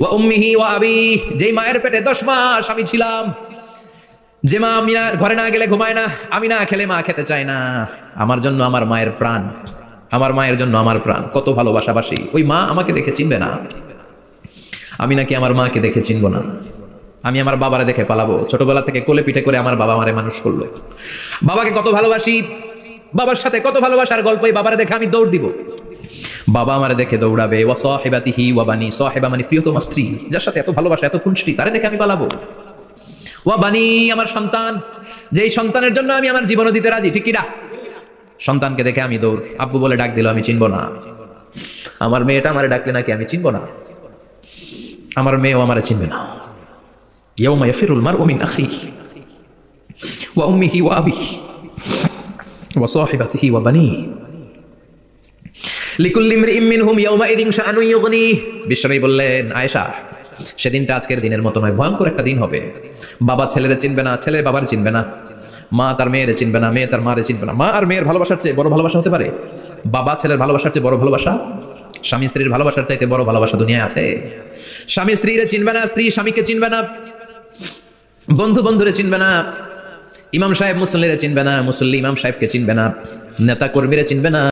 ওয়া উম্মিহি ওয়া আবি, যেই মায়ের পেটে 10 মাস আমি ছিলাম, যে মা আমি না ঘরে না গেলে ঘুমায় না, আমি না খেলে মা খেতে চায় না, আমার জন্য আমার মায়ের প্রাণ, আমার মায়ের জন্য আমার প্রাণ, কত ভালোবাসাবাসী। ওই মা আমাকে দেখে চিনবে না, আমি নাকি আমার মাকে দেখে চিনব না। আমি আমার বাবারে দেখে পালাবো। ছোটবেলা থেকে কোলে পিঠে করে আমার বাবা আমারে মানুষ করলো। বাবাকে কত ভালোবাসি, বাবার সাথে কত ভালোবাসার গল্প, এই বাবারে দেখে আমি দৌড় দিব। বাবা আমারে দেখে দৌড়াবে। ওয়া সাহিবাতিহি ওয়া বানি, সাহিবা মানে প্রিয়তমা স্ত্রী, যার সাথে এত ভালোবাসা এত খুনসুটি, তারে দেখে আমি পালাবো। ওয়া বানি, আমার সন্তান, যেই সন্তানের জন্য আমি আমার জীবনও দিতে রাজি, ঠিক কি না? সন্তানকে দেখে আমি দৌড়। আব্বু বলে ডাক দিল, আমি চিনব না। আমার মেয়েটা আমারে ডাকলে নাকি আমি চিনব না, আমার মেয়েও আমারে চিনবে না। ইয়াউমা ইয়াফিরুল মারউ মিন আখিহি ওয়া উম্মিহি ওয়া আবিহি ওয়া সাহিবাতিহি ওয়া বানিহি লিকুল্লি ইমরিইম মিনহুম ইয়াউমাইযিন শাআনুন ইউগনিহি। বিশ্বনবী বললেন, আয়েশা, সেদিনটা আজকের দিনের মতো নয়, ভয়ঙ্কর একটা দিন হবে। বাবা ছেলেরে চিনবে না, ছেলে বাবার চিনবে না, মা তার মেয়েরে চিনবে না, মেয়ে তার মারে চিনবে না। মা আর মেয়ের ভালোবাসার চেয়ে বড় ভালোবাসা হতে পারে? বাবা ছেলের ভালোবাসার চেয়ে বড় ভালোবাসা? স্বামী স্ত্রীর ভালোবাসার চাইতে বড় ভালোবাসা দুনিয়ায় আছে? স্বামী স্ত্রীরে চিনবে না, স্ত্রী স্বামীকে চিনবে না, বন্ধু বন্ধুরে চিনবে না, ইমাম সাহেব মুসল্লিরে চিনবে না, মুসল্লি ইমাম সাহেবকে চিনবে না, নেতা কর্মীরে চিনবে না।